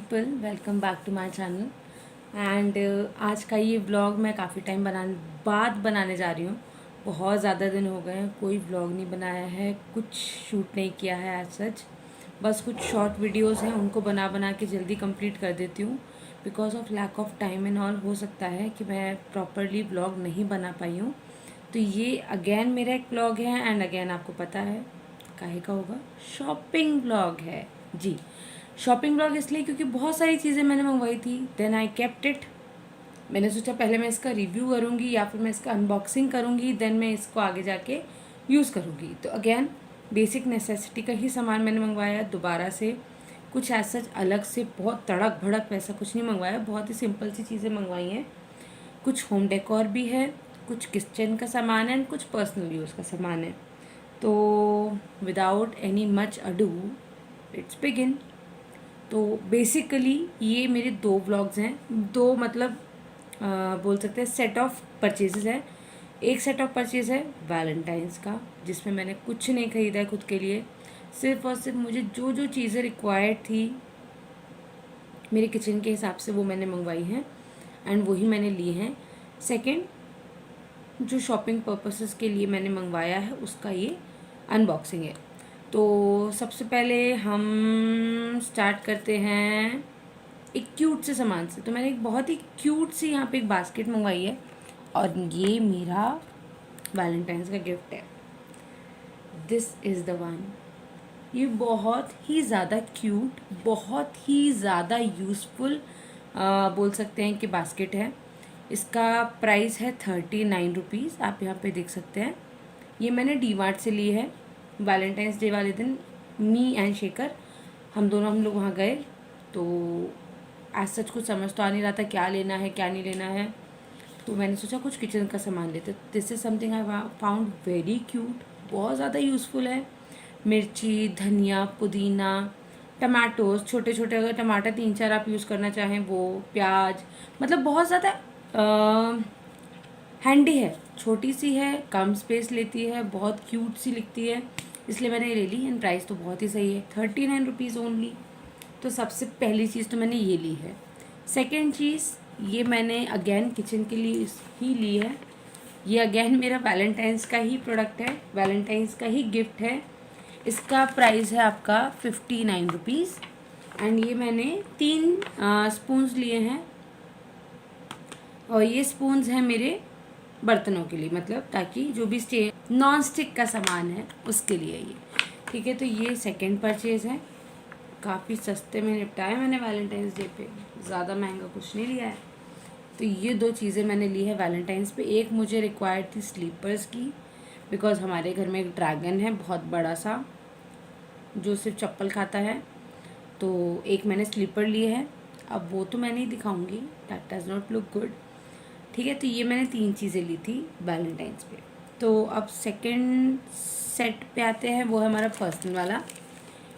People, welcome back to my channel. And आज का ये व्लॉग मैं काफ़ी टाइम बाद बनाने जा रही हूँ। बहुत ज़्यादा दिन हो गए हैं, कोई व्लॉग नहीं बनाया है, कुछ शूट नहीं किया है एज सच। बस कुछ शॉर्ट वीडियोस हैं, उनको बना बना के जल्दी कंप्लीट कर देती हूँ। Because of lack of time and all हो सकता है कि मैं प्रॉपरली व्लॉग नहीं बना पाई हूँ। तो ये अगेन मेरा एक व्लॉग है एंड अगेन आपको पता है काहे का होगा, शॉपिंग व्लॉग है जी। शॉपिंग व्लॉग इसलिए क्योंकि बहुत सारी चीज़ें मैंने मंगवाई थी, देन आई केप्ट इट। मैंने सोचा पहले मैं इसका रिव्यू करूँगी या फिर मैं इसका अनबॉक्सिंग करूँगी, देन मैं इसको आगे जाके यूज़ करूँगी। तो अगेन बेसिक नेसेसिटी का ही सामान मैंने मंगवाया दोबारा से। कुछ ऐसा अलग से बहुत तड़क भड़क वैसा कुछ नहीं मंगवाया, बहुत ही सिंपल सी चीज़ें मंगवाई हैं। कुछ होम डेकोर भी है, कुछ किचन का सामान है एंड कुछ पर्सनल यूज़ का सामान है। तो without any much ado let's begin. तो बेसिकली ये मेरे दो व्लॉग्स हैं, दो मतलब बोल सकते हैं सेट ऑफ परचेजेस है। एक सेट ऑफ परचेज है वैलेंटाइंस का, जिसमें मैंने कुछ नहीं ख़रीदा है खुद के लिए, सिर्फ और सिर्फ मुझे जो जो चीज़ें रिक्वायर्ड थी मेरे किचन के हिसाब से वो मैंने मंगवाई हैं एंड वही मैंने लिए हैं। सेकंड जो शॉपिंग पर्पसेस के लिए मैंने मंगवाया है उसका ये अनबॉक्सिंग है। तो सबसे पहले हम स्टार्ट करते हैं एक क्यूट से सामान से। तो मैंने एक बहुत ही क्यूट सी यहाँ पे एक बास्केट मंगवाई है और ये मेरा वैलेंटाइंस का गिफ्ट है। This is the one. ये बहुत ही ज़्यादा क्यूट, बहुत ही ज़्यादा यूज़फुल बोल सकते हैं कि बास्केट है। इसका प्राइस है 39 रुपीज़, आप यहाँ पे देख सकते हैं। ये मैंने डी मार्ट से ली है। वैलेंटाइंस डे वाले दिन मी एंड शेखर हम लोग वहाँ गए, तो आज सच कुछ समझ तो आ नहीं रहा था क्या लेना है क्या नहीं लेना है। तो मैंने सोचा कुछ किचन का सामान लेते। This is something I found very cute, बहुत ज़्यादा यूज़फुल है। मिर्ची, धनिया, पुदीना, टमाटोज छोटे छोटे, अगर टमाटर 3-4 आप यूज़ करना चाहें वो, प्याज, मतलब बहुत ज़्यादा हैंडी है। छोटी सी है, कम स्पेस लेती है, बहुत क्यूट सी लिखती है, इसलिए मैंने ले ली। एंड प्राइस तो बहुत ही सही है, 39 रुपीज़ ओनली। तो सबसे पहली चीज़ तो मैंने ये ली है। सेकेंड चीज़ ये मैंने अगेन किचन के लिए ही ली है। ये अगेन मेरा वैलेंटाइंस का ही प्रोडक्ट है, वैलेंटाइंस का ही गिफ्ट है। इसका प्राइस है आपका 59 रुपीज़ एंड ये मैंने 3 स्पून्स लिए हैं और ये स्पून्स हैं मेरे बर्तनों के लिए, मतलब ताकि जो भी नॉन स्टिक का सामान है उसके लिए ये ठीक है। तो ये सेकंड परचेज़ है, काफ़ी सस्ते में निपटाया मैंने वैलेंटाइंस डे पे, ज़्यादा महंगा कुछ नहीं लिया है। तो ये दो चीज़ें मैंने ली है वैलेंटाइंस पे। एक मुझे रिक्वायर्ड थी स्लीपर्स की, बिकॉज हमारे घर में एक ड्रैगन है बहुत बड़ा सा जो सिर्फ चप्पल खाता है। तो एक मैंने स्लीपर लिए है, अब वो तो मैं नहीं दिखाऊंगी, that does not look good, ठीक है। तो ये मैंने 3 चीज़ें ली थी वैलेंटाइंस पे। तो अब सेकंड सेट पे आते हैं, वो है हमारा पर्सनल वाला।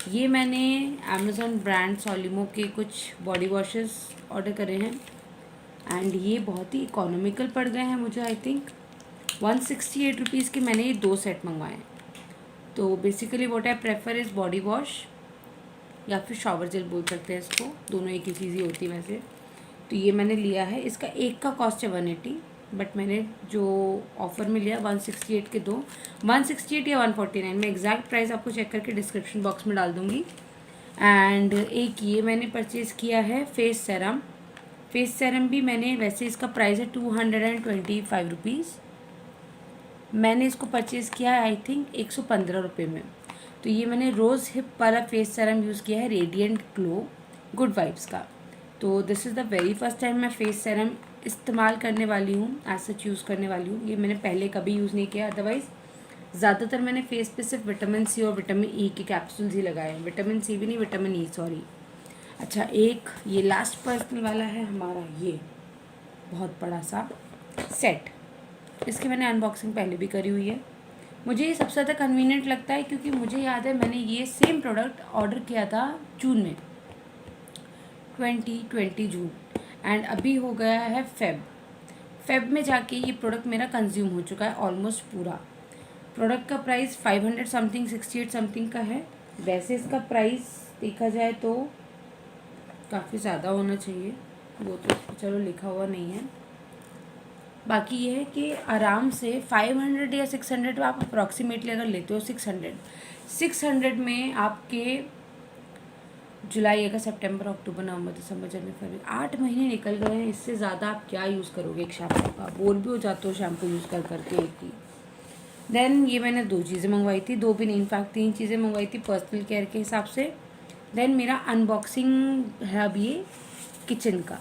ये मैंने अमेज़ॉन ब्रांड सोलिमो के कुछ बॉडी वॉशेस ऑर्डर करे हैं एंड ये बहुत ही इकोनॉमिकल पड़ गए हैं मुझे। आई थिंक 168 रुपीज़ के मैंने ये 2 सेट मंगवाए हैं। तो basically what I prefer is body wash या फिर शावर जेल बोल सकते हैं इसको, दोनों एक ही चीज़ ही होती है वैसे। तो ये मैंने लिया है, इसका एक का कॉस्ट है 180, बट मैंने जो ऑफ़र में लिया 168 के 2, 168 या 149, मैं एग्जैक्ट प्राइस आपको चेक करके डिस्क्रिप्शन बॉक्स में डाल दूँगी। एंड एक ये मैंने परचेज़ किया है फेस सेरम। फेस सेरम भी मैंने, वैसे इसका प्राइस है 225 रुपीज़, मैंने इसको परचेज़ किया है आई थिंक 115 रुपये में। तो ये मैंने रोज़ हिप वाला फेस सेरम यूज़ किया है, रेडिएंट ग्लो गुड वाइब्स का। तो this is the very first time मैं फेस सेरम इस्तेमाल करने वाली हूँ, एज सच यूज़ करने वाली हूँ। ये मैंने पहले कभी यूज़ नहीं किया, अदरवाइज़ ज़्यादातर मैंने फेस पे सिर्फ विटामिन सी और विटामिन ई के कैप्सूल्स ही लगाए हैं, विटामिन सी भी नहीं, विटामिन ई सॉरी। अच्छा, एक ये लास्ट पर्सनल वाला है हमारा, ये बहुत बड़ा सा सेट, इसकी मैंने अनबॉक्सिंग पहले भी करी हुई है। मुझे ये सबसे ज़्यादा कन्वीनियंट लगता है क्योंकि मुझे याद है मैंने ये सेम प्रोडक्ट ऑर्डर किया था जून में, 2020 जून, एंड अभी हो गया है फेब में जाके ये प्रोडक्ट मेरा कंज्यूम हो चुका है ऑलमोस्ट पूरा। प्रोडक्ट का प्राइस 500 समथिंग 68 समथिंग का है। वैसे इसका प्राइस देखा जाए तो काफ़ी ज़्यादा होना चाहिए, वो तो चलो लिखा हुआ नहीं है। बाकी ये है कि आराम से 500 या 600 आप अप्रॉक्सीमेटली अगर लेते हो, 600 में आपके जुलाई, अगस्त, सितंबर, अक्टूबर, नवंबर, दिसंबर, जनवरी, फरवरी 8 महीने निकल गए हैं। इससे ज़्यादा आप क्या यूज़ करोगे एक शैम्पू का, बोर भी हो जाते हो शैम्पू यूज़ कर करके एक ही। देन ये मैंने 2 चीज़ें मंगवाई थी, 2 भी नहीं इनफैक्ट 3 चीज़ें मंगवाई थी पर्सनल केयर के हिसाब से। देन मेरा अनबॉक्सिंग है अब ये किचन का।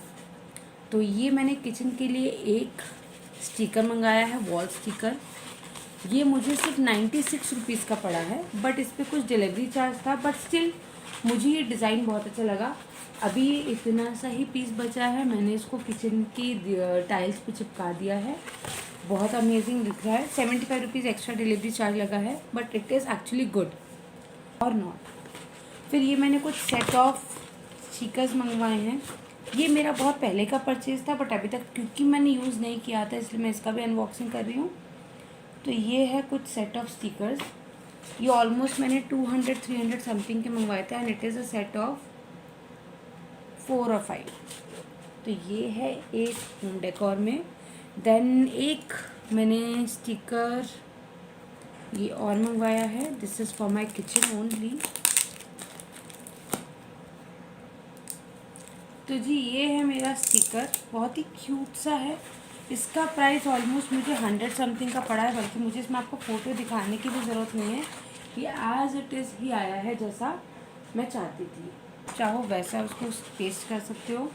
तो ये मैंने किचन के लिए एक स्टिकर मंगाया है, वॉल स्टिकर। ये मुझे सिर्फ 96 रुपीज़ का पड़ा है, बट इस पर कुछ डिलीवरी चार्ज था, बट स्टिल मुझे ये डिज़ाइन बहुत अच्छा लगा। अभी इतना सा ही पीस बचा है, मैंने इसको किचन की टाइल्स पे चिपका दिया है। बहुत अमेजिंग दिख रहा है। 75 रुपीज़ एक्स्ट्रा डिलीवरी चार्ज लगा है, but it is actually good और नॉट। फिर ये मैंने कुछ सेट ऑफ स्टिकर्स मंगवाए हैं। ये मेरा बहुत पहले का परचेज़ था, बट अभी तक क्योंकि मैंने यूज़ नहीं किया था इसलिए मैं इसका भी अनबॉक्सिंग कर रही हूँ। तो ये है कुछ सेट ऑफ स्टिकर्स। ये ऑलमोस्ट मैंने 200-300 समथिंग के मंगवाए थे, and it is a set of 4 और 5। तो ये है एक होम डेकोर में। देन एक मैंने स्टिकर ये और मंगवाया है, this is for my kitchen only. तो जी ये है मेरा स्टिकर, बहुत ही क्यूट सा है। इसका प्राइस ऑलमोस्ट मुझे 100 समथिंग का पड़ा है, बल्कि मुझे इसमें आपको फ़ोटो दिखाने की भी ज़रूरत नहीं है। ये एज इट इज़ ही आया है जैसा मैं चाहती थी, चाहो वैसा उसको पेस्ट कर सकते हो,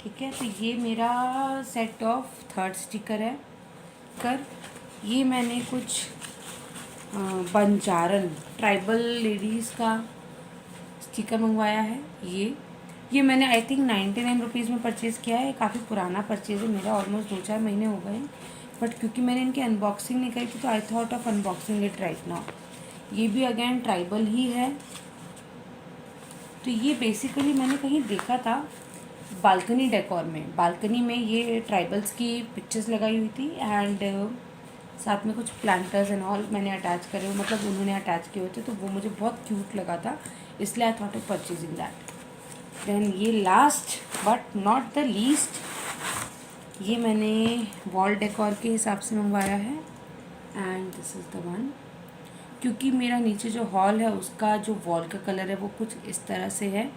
ठीक है। तो ये मेरा सेट ऑफ 3rd स्टिकर है। ये मैंने कुछ बंजारन ट्राइबल लेडीज़ का स्टिकर मंगवाया है। ये मैंने आई थिंक 99 रुपीज़ में परचेज़ किया है। काफ़ी पुराना परचेज़ है मेरा, ऑलमोस्ट 2-4 महीने हो गए, बट क्योंकि मैंने इनकी अनबॉक्सिंग नहीं करी थी तो आई thought of unboxing it right now. ये भी अगेन ट्राइबल ही है। तो ये बेसिकली मैंने कहीं देखा था बालकनी डेकोर में, बालकनी में ये ट्राइबल्स की पिक्चर्स लगाई हुई थी, एंड साथ में कुछ प्लांटर्स एंड ऑल मैंने अटैच करे हुए, मतलब उन्होंने अटैच किए हुए थे, तो वो मुझे बहुत क्यूट लगा था, इसलिए I thought of purchasing that. Then ये last but not the least, ये मैंने वॉल डेकोर के हिसाब से मंगवाया है, and this is the one. क्योंकि मेरा नीचे जो हॉल है उसका जो वॉल का कलर है वो कुछ इस तरह से है,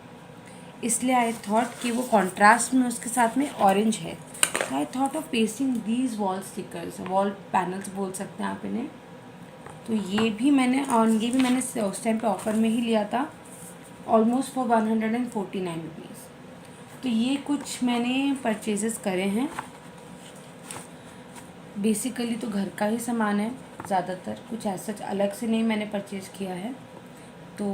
इसलिए आई थॉट कि वो कॉन्ट्रास्ट में उसके साथ में ऑरेंज है, तो आई thought of pasting these wall stickers, wall panels बोल सकते हैं आप इन्हें। तो ये भी मैंने उस टाइम पे ऑफ़र में ही लिया था, ऑलमोस्ट फॉर 149 रुपीज़। तो ये कुछ मैंने परचेजेस करे हैं। बेसिकली तो घर का ही सामान है ज़्यादातर, कुछ ऐसा अलग से नहीं मैंने परचेज़ किया है। तो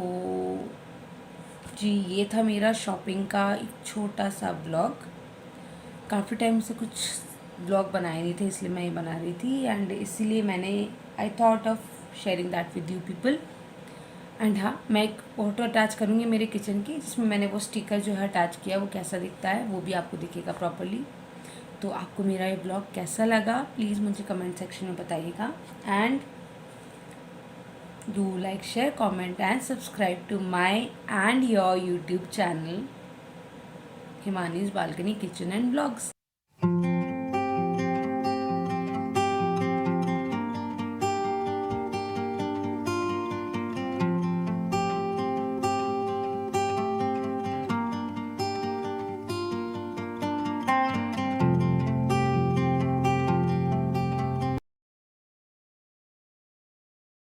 जी ये था मेरा शॉपिंग का एक छोटा सा ब्लॉग। काफ़ी टाइम से कुछ ब्लॉग बनाए नहीं थे, इसलिए मैं ये बना रही थी, एंड इसीलिए मैंने आई thought of sharing that with you people. And हाँ, मैं एक फ़ोटो अटैच करूँगी मेरे किचन की, जिसमें मैंने वो स्टिकर जो है अटैच किया, वो कैसा दिखता है वो भी आपको दिखेगा प्रॉपर्ली। तो आपको मेरा ये ब्लॉग कैसा लगा प्लीज़ मुझे कमेंट सेक्शन में बताइएगा, and do like, share, comment and subscribe to my and your YouTube channel Himani's balcony kitchen and blogs.